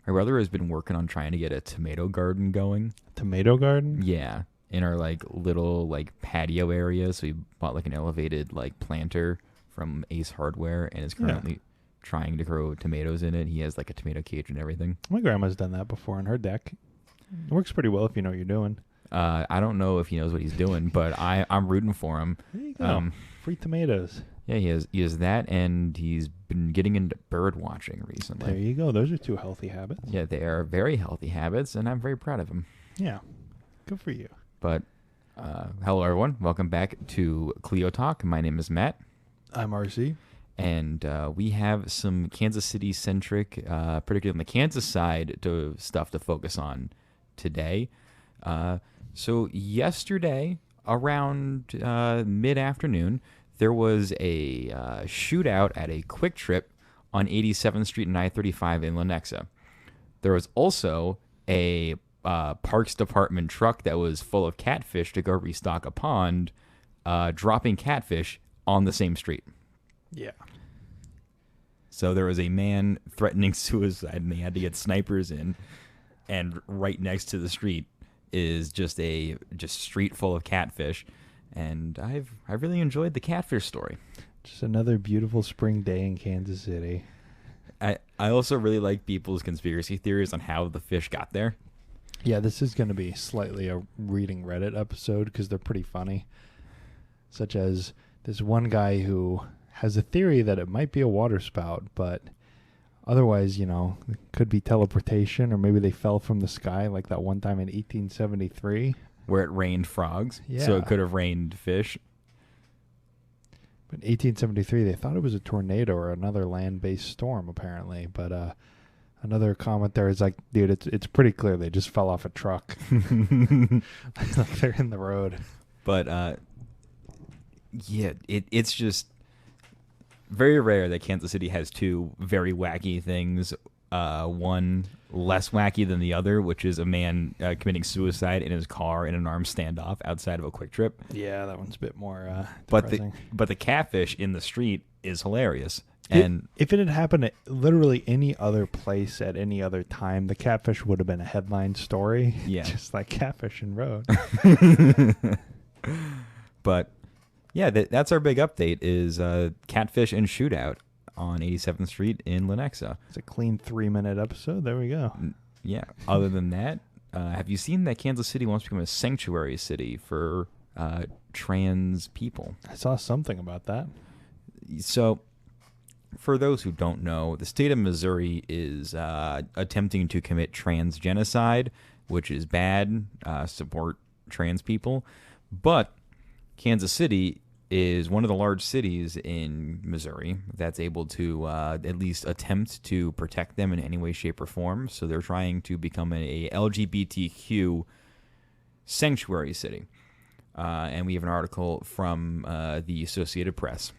My brother has been working on trying to get a tomato garden going. Tomato garden? Yeah, in our like little like patio area. So we bought like an elevated like planter from Ace Hardware and is currently trying to grow tomatoes in it. He has like a tomato cage and everything. My grandma's done that before on her deck. It works pretty well if you know what you're doing. I don't know if he knows what he's doing, but I'm rooting for him. There you go. Free tomatoes. Yeah, he has that, and he's been getting into bird watching recently. There you go. Those are two healthy habits. Yeah, they are very healthy habits, and I'm very proud of him. Yeah. Good for you. But hello, everyone. Welcome back to Clio Talk. My name is Matt. I'm RC. And we have some Kansas City-centric, particularly on the Kansas side, stuff to focus on today. So yesterday, around mid-afternoon, there was a shootout at a Quick Trip on 87th Street and I-35 in Lenexa. There was also a Parks Department truck that was full of catfish to go restock a pond, dropping catfish on the same street. Yeah. So there was a man threatening suicide, and they had to get snipers in. And right next to the street is just street full of catfish. And I've really enjoyed the catfish story. Just another beautiful spring day in Kansas City. I also really like people's conspiracy theories on how the fish got there. Yeah, this is going to be slightly a reading Reddit episode because they're pretty funny. Such as this one guy who has a theory that it might be a water spout, but otherwise, it could be teleportation, or maybe they fell from the sky like that one time in 1873. Where it rained frogs, yeah. So it could have rained fish. But in 1873, they thought it was a tornado or another land-based storm, apparently. But another comment there is like, dude, it's pretty clear they just fell off a truck. Like they're in the road. But, yeah, it's just very rare that Kansas City has two very wacky things. One less wacky than the other, which is a man committing suicide in his car in an armed standoff outside of a Quick Trip. Yeah, that one's a bit more depressing. But the catfish in the street is hilarious. And if it had happened at literally any other place at any other time, the catfish would have been a headline story. Yeah. Just like Catfish and Road. But yeah, that's our big update is catfish and shootout on 87th Street in Lenexa. It's a clean 3-minute episode. There we go. Yeah. Other than that, have you seen that Kansas City wants to become a sanctuary city for trans people? I saw something about that. So, for those who don't know, the state of Missouri is attempting to commit trans genocide, which is bad, support trans people. But Kansas City is one of the large cities in Missouri that's able to at least attempt to protect them in any way, shape, or form. So they're trying to become a LGBTQ sanctuary city. And we have an article from the Associated Press.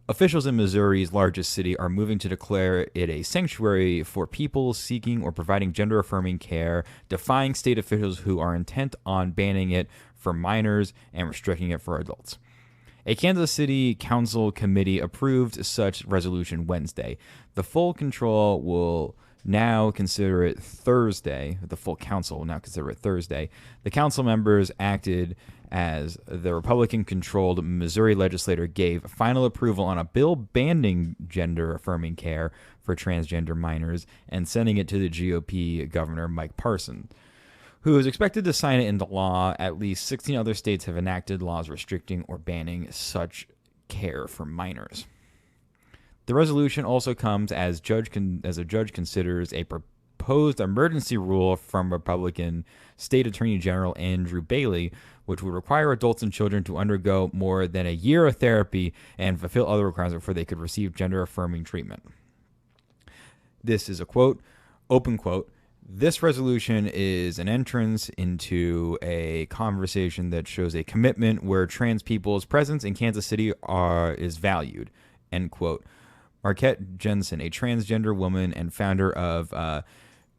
Officials in Missouri's largest city are moving to declare it a sanctuary for people seeking or providing gender-affirming care, defying state officials who are intent on banning it for minors and restricting it for adults. A Kansas City Council committee approved such resolution Wednesday. The full control will now consider it Thursday. The full council will now consider it Thursday. The council members acted as the Republican-controlled Missouri legislature gave final approval on a bill banning gender-affirming care for transgender minors and sending it to the GOP Governor Mike Parson, who is expected to sign it into law. At least 16 other states have enacted laws restricting or banning such care for minors. The resolution also comes as a judge considers a proposed emergency rule from Republican State Attorney General Andrew Bailey, which would require adults and children to undergo more than a year of therapy and fulfill other requirements before they could receive gender-affirming treatment. This is a quote, open quote, "This resolution is an entrance into a conversation that shows a commitment where trans people's presence in Kansas City is valued," end quote. Marquette Jensen, a transgender woman and founder of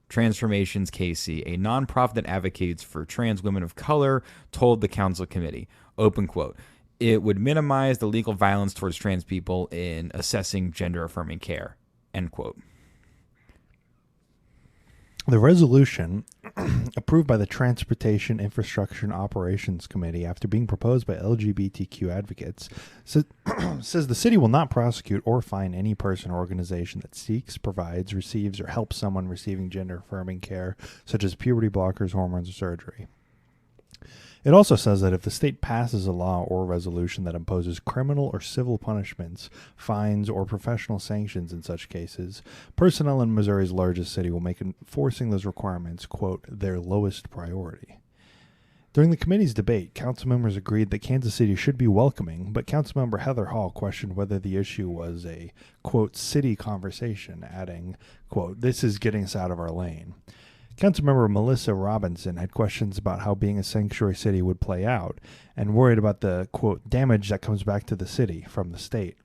Transformations KC, a nonprofit that advocates for trans women of color, told the council committee, open quote, "It would minimize the legal violence towards trans people in assessing gender-affirming care," end quote. The resolution, approved by the Transportation Infrastructure and Operations Committee after being proposed by LGBTQ advocates, says the city will not prosecute or fine any person or organization that seeks, provides, receives, or helps someone receiving gender-affirming care, such as puberty blockers, hormones, or surgery. It also says that if the state passes a law or resolution that imposes criminal or civil punishments, fines, or professional sanctions in such cases, personnel in Missouri's largest city will make enforcing those requirements, quote, their lowest priority. During the committee's debate, council members agreed that Kansas City should be welcoming, but Councilmember Heather Hall questioned whether the issue was a, quote, city conversation, adding, quote, this is getting us out of our lane. Councilmember Melissa Robinson had questions about how being a sanctuary city would play out and worried about the, quote, damage that comes back to the city from the state.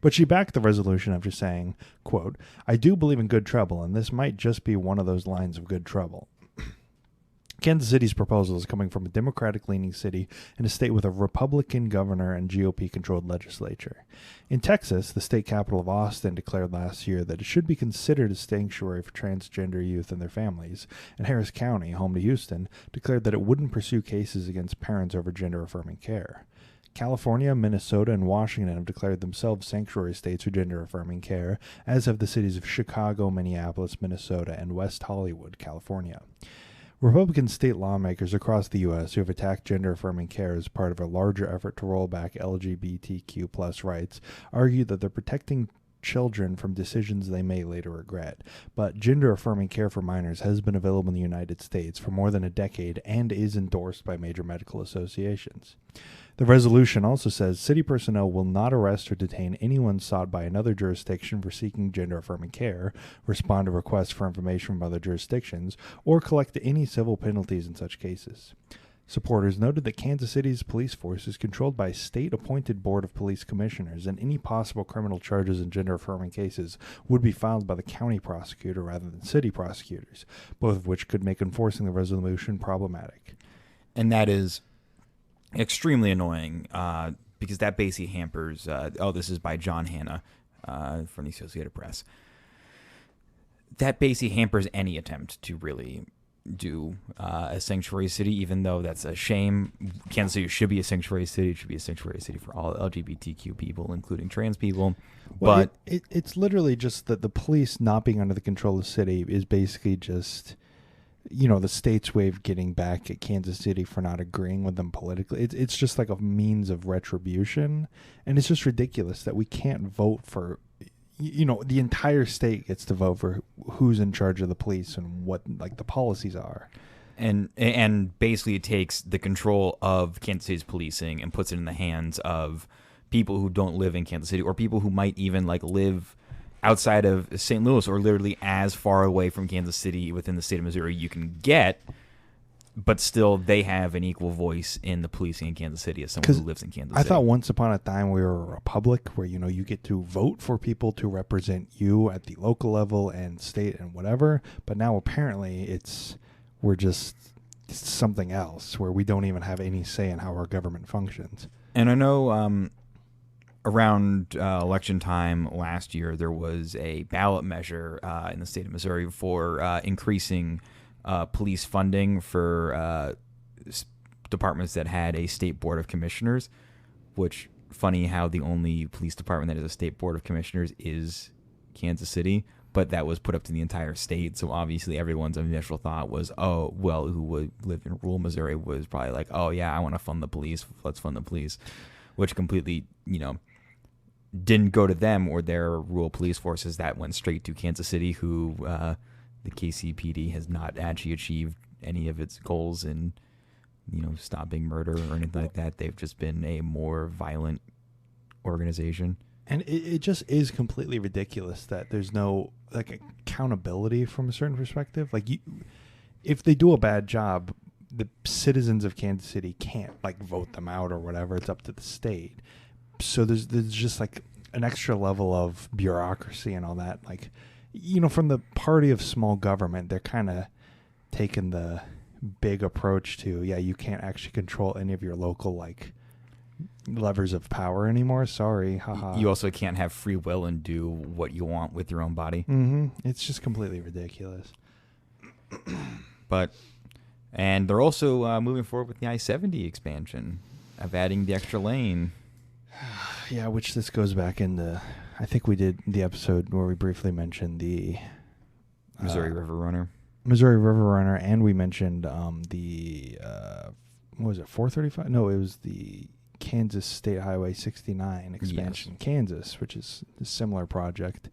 But she backed the resolution after saying, quote, I do believe in good trouble, and this might just be one of those lines of good trouble. Kansas City's proposal is coming from a Democratic-leaning city in a state with a Republican governor and GOP-controlled legislature. In Texas, the state capital of Austin declared last year that it should be considered a sanctuary for transgender youth and their families, and Harris County, home to Houston, declared that it wouldn't pursue cases against parents over gender-affirming care. California, Minnesota, and Washington have declared themselves sanctuary states for gender-affirming care, as have the cities of Chicago, Minneapolis, Minnesota, and West Hollywood, California. Republican state lawmakers across the U.S. who have attacked gender-affirming care as part of a larger effort to roll back LGBTQ plus rights argue that they're protecting children from decisions they may later regret. But gender-affirming care for minors has been available in the United States for more than a decade and is endorsed by major medical associations. The resolution also says city personnel will not arrest or detain anyone sought by another jurisdiction for seeking gender-affirming care, respond to requests for information from other jurisdictions, or collect any civil penalties in such cases. Supporters noted that Kansas City's police force is controlled by a state-appointed board of police commissioners, and any possible criminal charges in gender-affirming cases would be filed by the county prosecutor rather than city prosecutors, both of which could make enforcing the resolution problematic. And that is extremely annoying because that basically hampers this is by John Hanna from the Associated Press. That basically hampers any attempt to really do a sanctuary city, even though that's a shame. Kansas City should be a sanctuary city. It should be a sanctuary city for all LGBTQ people, including trans people. Well, but it's literally just that the police not being under the control of the city is basically just, the state's way of getting back at Kansas City for not agreeing with them politically. It's just like a means of retribution. And it's just ridiculous that we can't vote for, the entire state gets to vote for who's in charge of the police and what the policies are. And basically it takes the control of Kansas City's policing and puts it in the hands of people who don't live in Kansas City or people who might even live outside of St. Louis or literally as far away from Kansas City within the state of Missouri you can get, but still they have an equal voice in the policing in Kansas City as someone who lives in Kansas City. I thought once upon a time we were a republic where, you get to vote for people to represent you at the local level and state and whatever, but now apparently we're just something else where we don't even have any say in how our government functions. And I know around election time last year, there was a ballot measure in the state of Missouri for increasing police funding for departments that had a state board of commissioners, which, funny how the only police department that has a state board of commissioners is Kansas City, but that was put up to the entire state. So obviously everyone's initial thought was, oh, well, who would live in rural Missouri was probably like, oh, yeah, I want to fund the police. Let's fund the police, which completely, didn't go to them or their rural police forces. That went straight to Kansas City, who the KCPD has not actually achieved any of its goals in, stopping murder or anything like that. They've just been a more violent organization. And it just is completely ridiculous that there's no accountability from a certain perspective. If they do a bad job, the citizens of Kansas City can't vote them out or whatever. It's up to the state. So there's just an extra level of bureaucracy and all that. From the party of small government, they're kind of taking the big approach to, you can't actually control any of your local levers of power anymore. Sorry, haha. You also can't have free will and do what you want with your own body. Mm-hmm. It's just completely ridiculous. And they're also moving forward with the I-70 expansion of adding the extra lane. Yeah, which this goes back into. I think we did the episode where we briefly mentioned the Missouri River Runner. Missouri River Runner, and we mentioned the what was it, 435? No, it was the Kansas State Highway 69 expansion, Yes. Kansas, which is a similar project,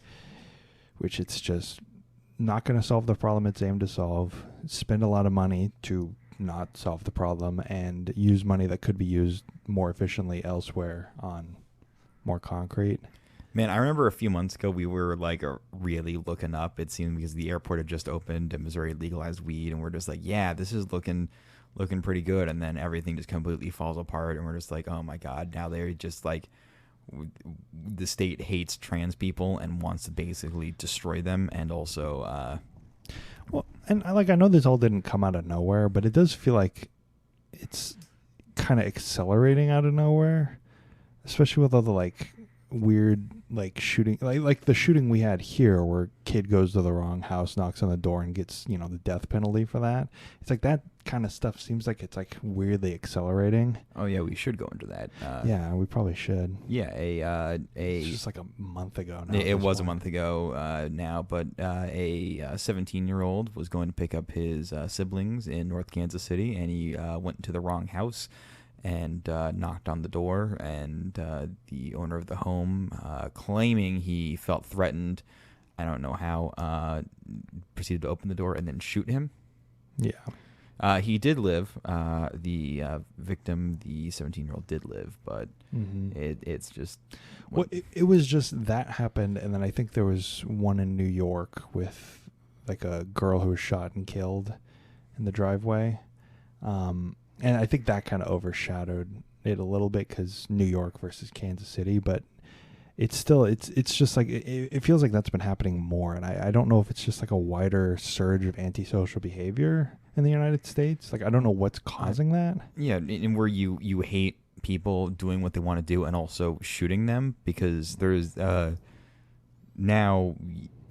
which it's just not going to solve the problem it's aimed to solve. Spend a lot of money to not solve the problem and use money that could be used more efficiently elsewhere on more concrete. Man, I remember a few months ago we were like really looking up. It seemed because the airport had just opened and Missouri legalized weed, and we're just like, yeah, this is looking pretty good. And then everything just completely falls apart, and we're just like, oh my god, now they're just like, the state hates trans people and wants to basically destroy them, and also Well, and I know this all didn't come out of nowhere, but it does feel like it's kind of accelerating out of nowhere, especially with all the like weird like shooting, like the shooting we had here where kid goes to the wrong house, knocks on the door, and gets the death penalty for that. It's like that kind of stuff seems like it's like weirdly accelerating. oh yeah, we should go into that. Yeah, we probably should. Yeah, It's just like a month ago now. It was a month ago now, but a 17-year-old was going to pick up his siblings in North Kansas City, and he went to the wrong house and knocked on the door, and the owner of the home, claiming he felt threatened, I don't know how, proceeded to open the door and then shoot him. Yeah. He did live. The victim, the 17-year-old, did live, but it's just... Well, it was just that happened, and then I think there was one in New York with like a girl who was shot and killed in the driveway. And I think that kind of overshadowed it a little bit because New York versus Kansas City, but it's still, it's just like, it feels like that's been happening more. And I don't know if it's just like a wider surge of antisocial behavior in the United States. Like, I don't know what's causing that. Yeah, and where you hate people doing what they want to do and also shooting them, because there's now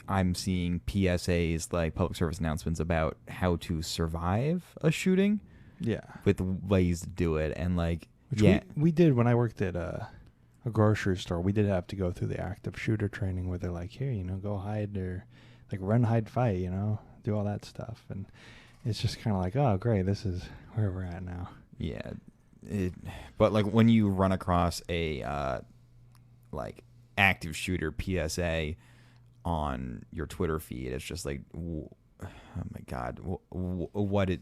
I'm seeing PSAs, like public service announcements, about how to survive a shooting. Yeah. With ways to do it, and like, Which yeah, we did when I worked at a grocery store. We did have to go through the active shooter training where they're like, here, go hide, or like run, hide, fight, do all that stuff. And it's just kind of like, oh, great, this is where we're at now. Yeah. But like when you run across a like active shooter PSA on your Twitter feed, it's just like, oh my god, what it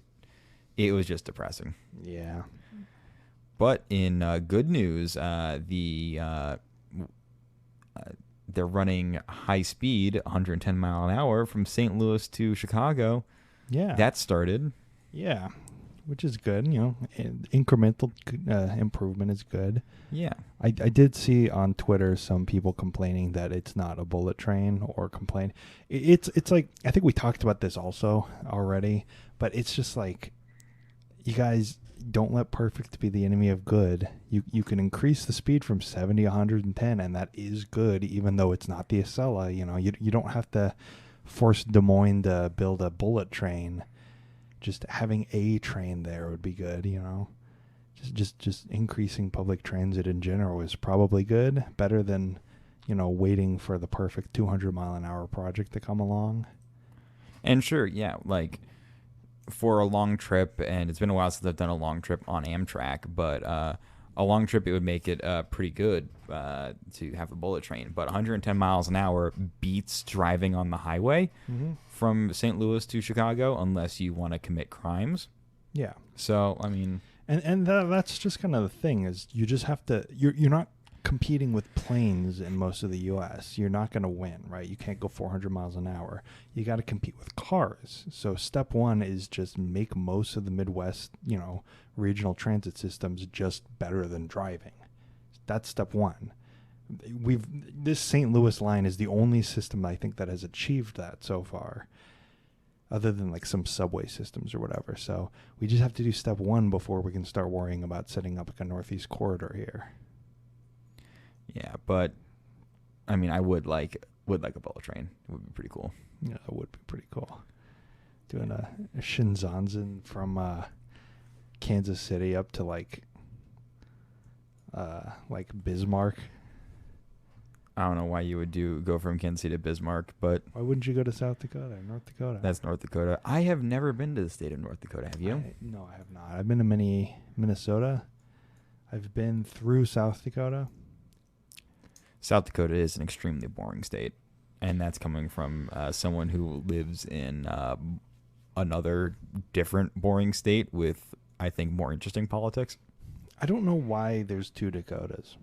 was just depressing. Yeah. But in good news, they're running high speed, 110 mile an hour from St. Louis to Chicago. Yeah. That started. Yeah. Which is good. Incremental improvement is good. Yeah. I did see on Twitter some people complaining that it's not a bullet train, or complain. It's like, I think we talked about this also already, but it's just like, you guys don't let perfect be the enemy of good. You can increase the speed from 70 to 110, and that is good, even though it's not the Acela. You don't have to force Des Moines to build a bullet train. Just having a train there would be good. Just increasing public transit in general is probably good. Better than waiting for the perfect 200 mile an hour project to come along. And sure, yeah, like, for a long trip, and it's been a while since I've done a long trip on Amtrak, but a long trip, it would make it pretty good to have a bullet train. But 110 miles an hour beats driving on the highway from St. Louis to Chicago, unless you want to commit crimes. Yeah. So, I mean... And that's just kind of the thing, is you just have to... You're not competing with planes in most of the U.S. You're not going to win, right? You can't go 400 miles an hour. You got to compete with cars. So step one is just make most of the Midwest, regional transit systems just better than driving. That's step one. This St. Louis line is the only system I think that has achieved that so far, other than like some subway systems or whatever. So we just have to do step one before we can start worrying about setting up like a Northeast corridor here. Yeah, but I mean, I would like a bullet train. It would be pretty cool. Yeah, that would be pretty cool. Doing a Shinzansen from Kansas City up to like Bismarck. I don't know why you would go from Kansas City to Bismarck, but Why wouldn't you go to South Dakota, North Dakota? that's North Dakota. I have never been to the state of North Dakota. Have you? No, I have not. I've been to Minnesota. I've been through South Dakota. South Dakota is an extremely boring state, and that's coming from someone who lives in another different boring state with, I think, more interesting politics. I don't know why there's two Dakotas.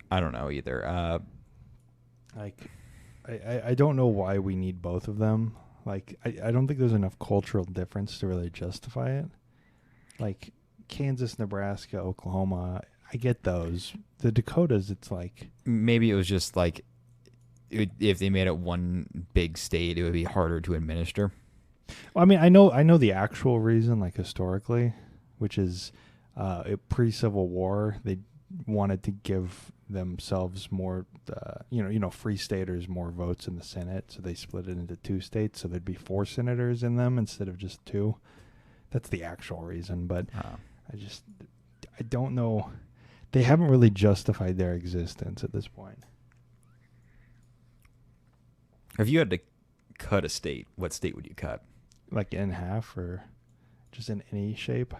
I don't know either. I don't know why we need both of them. Like, I don't think there's enough cultural difference to really justify it. Like, Kansas, Nebraska, Oklahoma, I get those. The Dakotas, it's like... Maybe it was just like, if they made it one big state, it would be harder to administer. Well, I mean, I know the actual reason, like, historically, which is pre-Civil War, they wanted to give themselves more, free staters more votes in the Senate, so they split it into two states, so there'd be 4 senators in them instead of just 2. That's the actual reason, but I don't know. They haven't really justified their existence at this point. If you had to cut a state, what state would you cut? Like in half or just in any shape?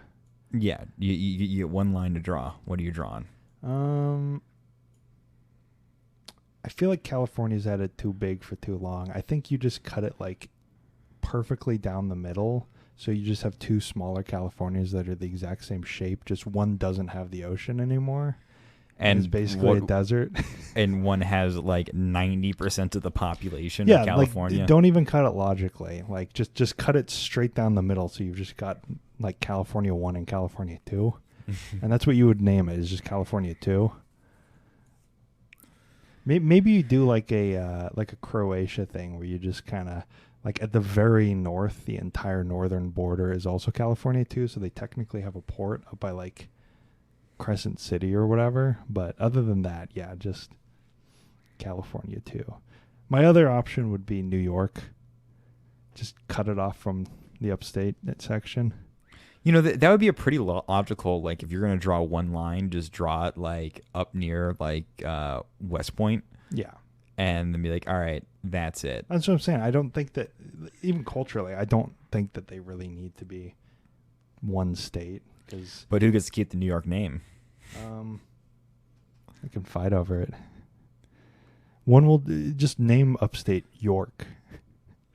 Yeah, you get one line to draw. What are you drawing? I feel like California's had it too big for too long. I think you just cut it like perfectly down the middle. So you just have 2 smaller Californias that are the exact same shape. Just one doesn't have the ocean anymore. And it's basically a desert. And one has like 90% of the population of California. Like, don't even cut it logically. Like just cut it straight down the middle. So you've just got like California 1 and California 2. And that's what you would name it, is just California 2. Maybe you do like a Croatia thing where you just kind of, like at the very north, the entire northern border is also California 2, so they technically have a port up by like Crescent City or whatever. But other than that, yeah, just California 2. My other option would be New York. Just cut it off from the upstate section. You know, that would be a pretty logical, like, if you're going to draw one line, just draw it, like, up near, like, West Point. Yeah. And then be like, all right, that's it. That's what I'm saying. I don't think that, even culturally, I don't think that they really need to be one state. But who gets to keep the New York name? I can fight over it. One will just name upstate York.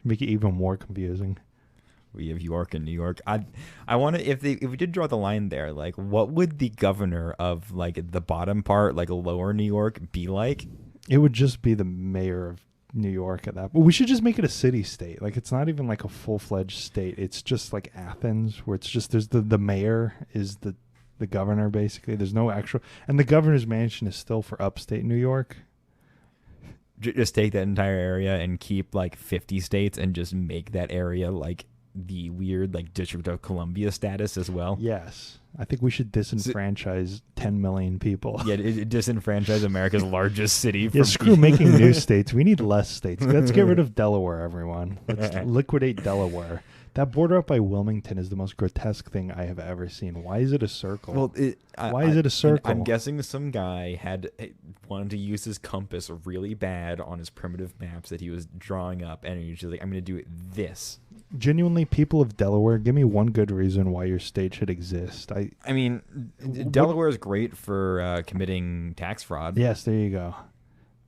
Make it even more confusing. We have York and New York. I want to, if we did draw the line there, like, what would the governor of, like, the bottom part, like lower New York, be like? It would just be the mayor of New York at that. But we should just make it a city state. Like, it's not even like a full-fledged state. It's just like Athens, where it's just there's the mayor is the governor, basically. There's no actual, and the governor's mansion is still for upstate New York. Just take that entire area and keep like 50 states and just make that area like the weird like District of Columbia status as well. Yes. I think we should disenfranchise 10 million people. Yeah, disenfranchise America's largest city. Yeah, screw making new states. We need less states. Let's get rid of Delaware, everyone. Let's liquidate Delaware. That border up by Wilmington is the most grotesque thing I have ever seen. Why is it a circle? Well, why is it a circle? I'm guessing some guy wanted to use his compass really bad on his primitive maps that he was drawing up, and he was just like, I'm going to do it this. Genuinely, people of Delaware, give me one good reason why your state should exist. I mean, Delaware is great for committing tax fraud. Yes, there you go.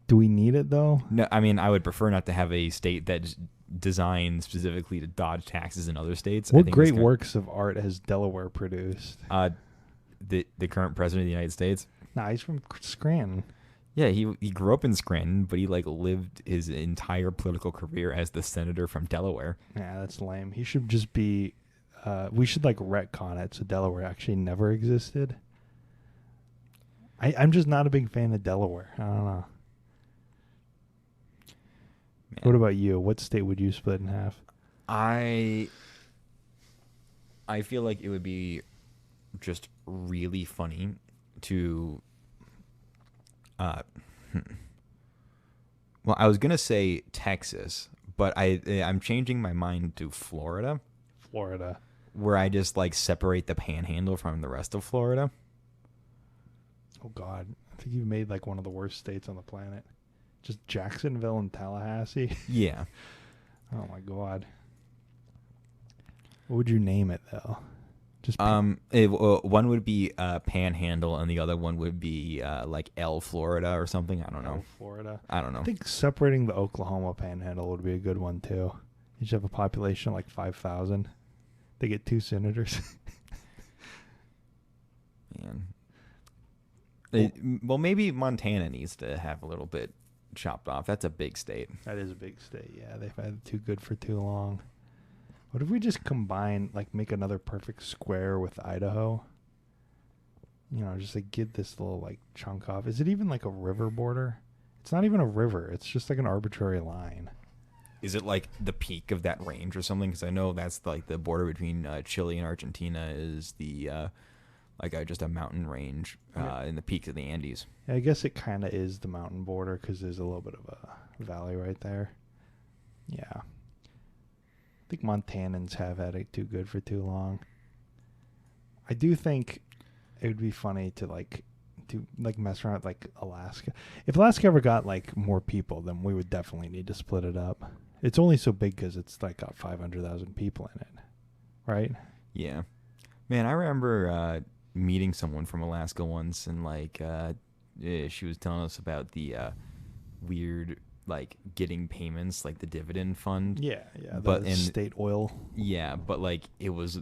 Do we need it, though? No, I mean, I would prefer not to have a state that's designed specifically to dodge taxes in other states. What great works of art has Delaware produced? The current president of the United States. Nah, he's from Scranton. Yeah, he grew up in Scranton, but he like lived his entire political career as the senator from Delaware. Yeah, that's lame. He should just be. We should like retcon it so Delaware actually never existed. I'm just not a big fan of Delaware. I don't know. Man. What about you? What state would you split in half? I feel like it would be just really funny to well, I was going to say Texas, but I'm changing my mind to Florida, Florida. where I just like separate the Panhandle from the rest of Florida. Oh God, I think you've made like one of the worst states on the planet. Just Jacksonville and Tallahassee. Yeah. Oh my God. What would you name it though? Just one would be Panhandle, and the other one would be like El Florida or something. I don't know. Florida. I don't know. I think separating the Oklahoma Panhandle would be a good one too. You should have a population of like 5,000. They get 2 senators. Man. Well, maybe Montana needs to have a little bit chopped off. That's a big state. That is a big state. Yeah, they've had it too good for too long. What if we just combine, like, make another perfect square with Idaho? You know, just like get this little like chunk off. Is it even like a river border? It's not even a river. It's just like an arbitrary line. Is it like the peak of that range or something? Because I know that's like the border between Chile and Argentina is the just a mountain range in the peaks of the Andes. Yeah, I guess it kind of is the mountain border because there's a little bit of a valley right there. Yeah. I think Montanans have had it too good for too long. I do think it would be funny to mess around with like Alaska. If Alaska ever got like more people, then we would definitely need to split it up. It's only so big because it's like got 500,000 people in it, right? Yeah, man, I remember meeting someone from Alaska once, and she was telling us about the weird like getting payments, like the dividend fund. Yeah, but in state oil. Yeah, but like it was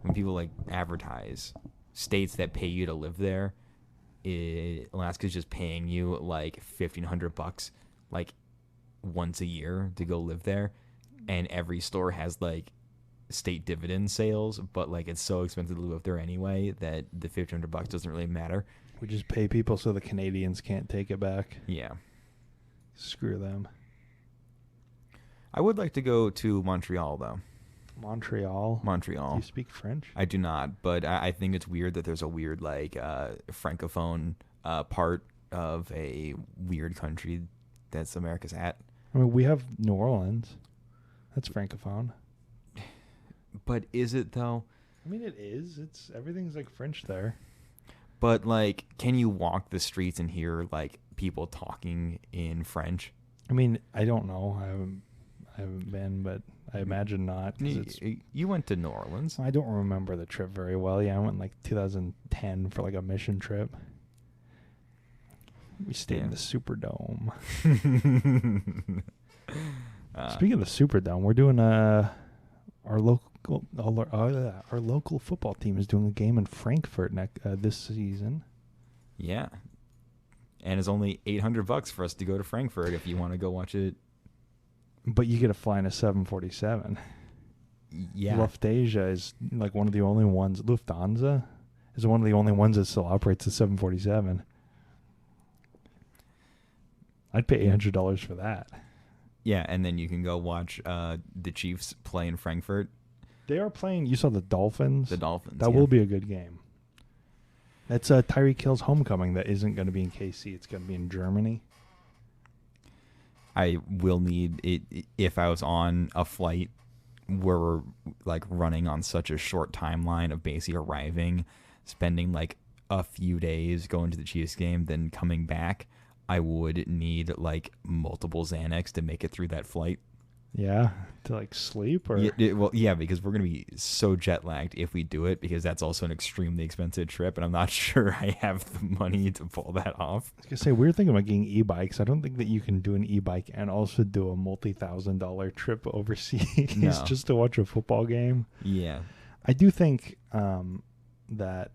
when people like advertise states that pay you to live there. Alaska's just paying you like $1,500 like once a year to go live there, and every store has like state dividend sales, but like it's so expensive to live there anyway that the $1,500 doesn't really matter. We just pay people so the Canadians can't take it back. Yeah, screw them. I would like to go to Montreal though. Montreal. Do you speak French? I do not, but I think it's weird that there's a weird like francophone part of a weird country that's America's at. I mean, we have New Orleans. That's francophone. But is it though? I mean, it is. It's everything's like French there. But like, can you walk the streets and hear like people talking in French? I mean, I don't know. I haven't been, but I imagine not. You went to New Orleans. I don't remember the trip very well. Yeah, I went in like 2010 for like a mission trip. We stayed in the Superdome. Speaking of the Superdome, we're doing our local football team is doing a game in Frankfurt this season. Yeah, and it's only $800 for us to go to Frankfurt if you want to go watch it. But you get to fly in a 747. Yeah, Lufthansa is like one of the only ones. Lufthansa is one of the only ones that still operates the 747. I'd pay $800 for that. Yeah, and then you can go watch the Chiefs play in Frankfurt. They are playing. You saw the Dolphins? The Dolphins. That will be a good game. That's Tyreek Hill's homecoming that isn't going to be in KC. It's going to be in Germany. I will need it if I was on a flight where we're like running on such a short timeline of basically arriving, spending like a few days going to the Chiefs game, then coming back. I would need like multiple Xanax to make it through that flight. Yeah, to like sleep or yeah, because we're gonna be so jet lagged if we do it, because that's also an extremely expensive trip, and I'm not sure I have the money to pull that off. I was gonna say, we were thinking about getting e-bikes. I don't think that you can do an e-bike and also do a multi-$1,000 trip overseas just to watch a football game. Yeah, I do think that.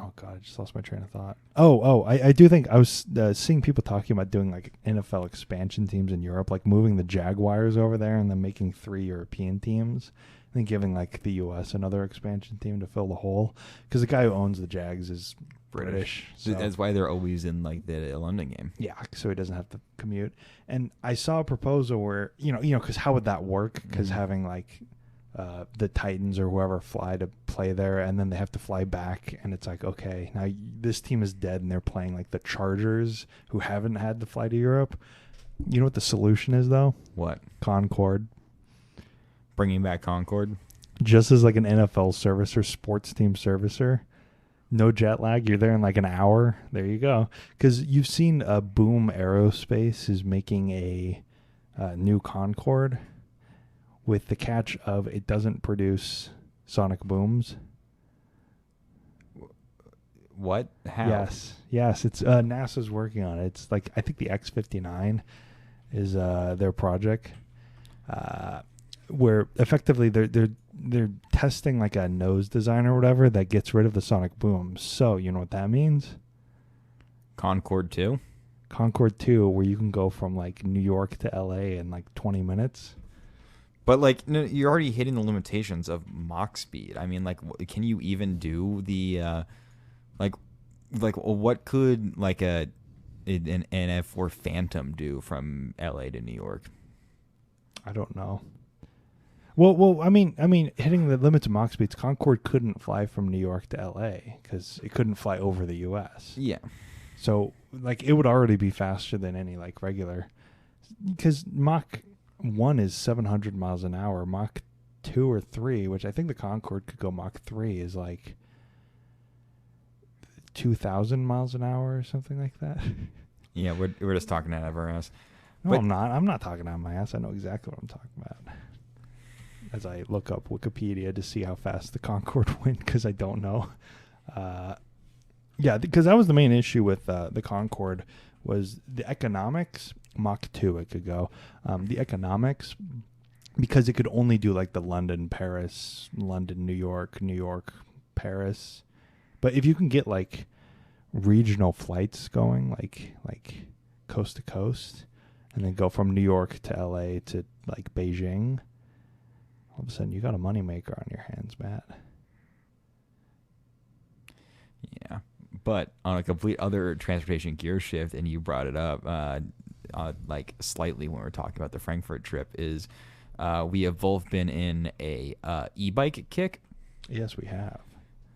Oh God, I just lost my train of thought. I do think I was seeing people talking about doing like NFL expansion teams in Europe, like moving the Jaguars over there and then making 3 European teams, and then giving like the U.S. another expansion team to fill the hole. Because the guy who owns the Jags is British. So. That's why they're always in like the London game. Yeah, so he doesn't have to commute. And I saw a proposal where because how would that work? Because having like the Titans or whoever fly to play there, and then they have to fly back, and it's like, okay, now this team is dead and they're playing like the Chargers who haven't had to fly to Europe. You know what the solution is, though? What? Concorde. Bringing back Concorde? Just as like an NFL servicer, sports team servicer. No jet lag. You're there in like an hour. There you go. Because you've seen Boom Aerospace is making a new Concorde with the catch of it doesn't produce sonic booms. What? How? Yes. It's NASA's working on it. It's like I think the X-59 is their project, where effectively they're testing like a nose design or whatever that gets rid of the sonic booms. So you know what that means? Concorde 2? Concorde 2, where you can go from like New York to LA in like 20 minutes. But like, no, you're already hitting the limitations of Mach speed. I mean, like, can you even do the like what could like an NF4 Phantom do from LA to New York? I don't know. Well, I mean, hitting the limits of Mach speeds, Concorde couldn't fly from New York to L.A. because it couldn't fly over the U.S. Yeah. So, like, it would already be faster than any, like, regular. Because Mach 1 is 700 miles an hour. Mach 2 or 3, which I think the Concorde could go Mach 3, is, like, 2,000 miles an hour or something like that. Yeah, we're just talking out of our ass. No, I'm not. I'm not talking out of my ass. I know exactly what I'm talking about. As I look up Wikipedia to see how fast the Concorde went, because I don't know. Yeah, because that was the main issue with the Concorde was the economics. Mach 2 it could go. The economics, because it could only do like the London, Paris, London, New York, Paris. But if you can get like regional flights going, like coast to coast, and then go from New York to LA to like Beijing, all of a sudden you got a moneymaker on your hands, Matt. Yeah, but on a complete other transportation gear shift, and you brought it up like slightly when we were talking about the Frankfurt trip, is we have both been in a e-bike kick. Yes, we have.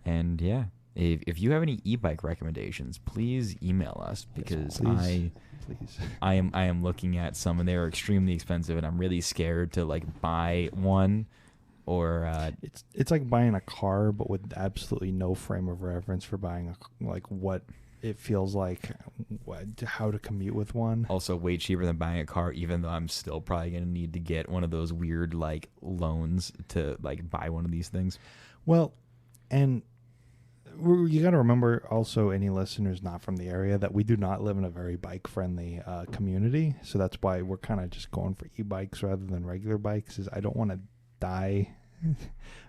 And yeah, if you have any e-bike recommendations, please email us, because Please. I am looking at some, and they're extremely expensive, and I'm really scared to like buy one. Or it's like buying a car, but with absolutely no frame of reference for buying what it feels like, how to commute with one. Also way cheaper than buying a car, even though I'm still probably going to need to get one of those weird like loans to like buy one of these things. Well, and you got to remember also, any listeners not from the area, that we do not live in a very bike friendly community. So that's why we're kind of just going for e-bikes rather than regular bikes, is I don't want to die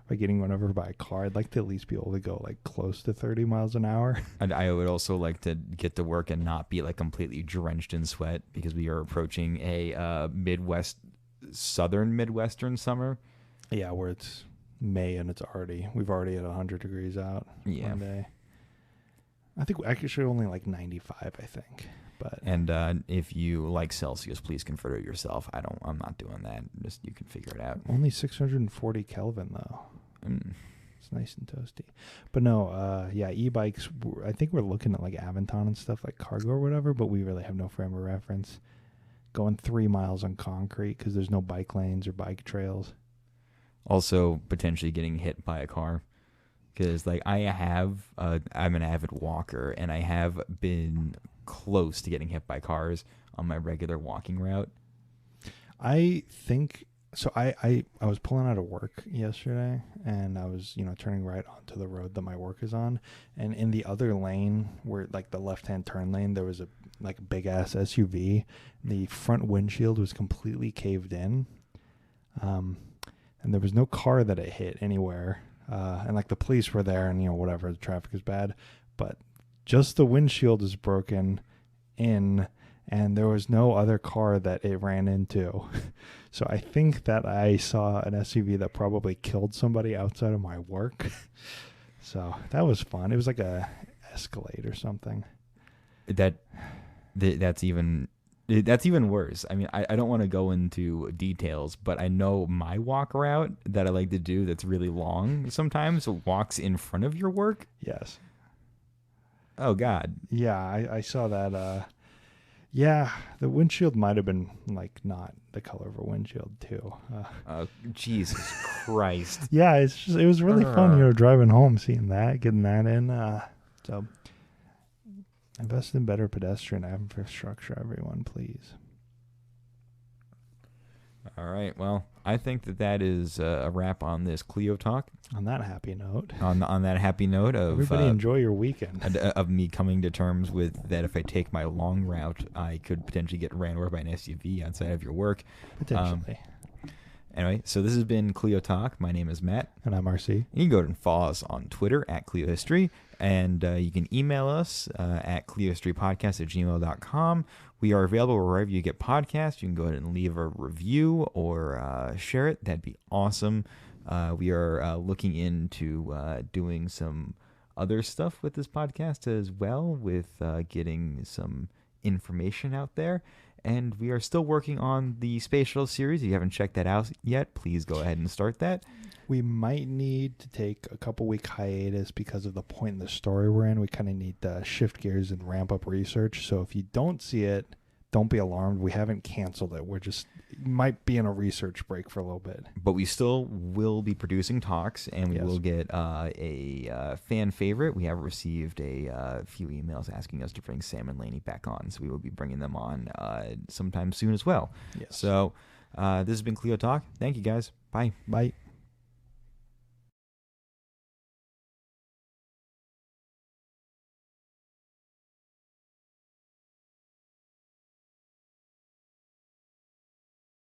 by getting run over by a car. I'd like to at least be able to go like close to 30 miles an hour. And I would also like to get to work and not be like completely drenched in sweat, because we are approaching a southern Midwestern summer. Yeah, where it's May and we've already had 100 degrees out. Yeah. One day. I think actually only like 95, I think. But if you like Celsius, please convert it yourself. I'm not doing that. Just you can figure it out. Only 640 Kelvin though. It's nice and toasty. But no, yeah, e-bikes. I think we're looking at like Aventon and stuff, like cargo or whatever. But we really have no frame of reference. Going 3 miles on concrete because there's no bike lanes or bike trails. Also, potentially getting hit by a car. Because like I'm an avid walker, and I have been close to getting hit by cars on my regular walking route. I think so. I was pulling out of work yesterday, and I was turning right onto the road that my work is on, and in the other lane, where like the left-hand turn lane, there was a like big ass SUV. The front windshield was completely caved in, and there was no car that it hit anywhere. And like the police were there, and whatever, the traffic is bad, but just the windshield is broken in, and there was no other car that it ran into. So I think that I saw an SUV that probably killed somebody outside of my work. So that was fun. It was like a Escalade or something. That's even worse. I mean, I don't want to go into details, but I know my walk route that I like to do that's really long sometimes walks in front of your work. Yes. Oh, God. Yeah, I saw that. Yeah, the windshield might have been like not the color of a windshield too. Jesus Christ. Yeah, it was really fun, driving home, seeing that, getting that in. So invest in better pedestrian infrastructure, everyone, please. All right. Well, I think that is a wrap on this Clio talk. On that happy note. On that happy note of everybody enjoy your weekend. Of me coming to terms with that if I take my long route, I could potentially get ran over by an SUV outside of your work. Potentially. Anyway, so this has been Clio Talk. My name is Matt. And I'm RC. And you can go and follow us on Twitter at Clio History. And you can email us at cliohistorypodcast@gmail.com. We are available wherever you get podcasts. You can go ahead and leave a review or share it. That'd be awesome. We are looking into doing some other stuff with this podcast as well, with getting some information out there. And we are still working on the Space Shuttle series. If you haven't checked that out yet, please go ahead and start that. We might need to take a couple-week hiatus because of the point in the story we're in. We kind of need to shift gears and ramp up research. So if you don't see it, don't be alarmed. We haven't canceled it. We're just might be in a research break for a little bit. But we still will be producing talks, and we will get a fan favorite. We have received a few emails asking us to bring Sam and Laney back on, so we will be bringing them on sometime soon as well. Yes. So this has been Clio Talk. Thank you, guys. Bye. Bye.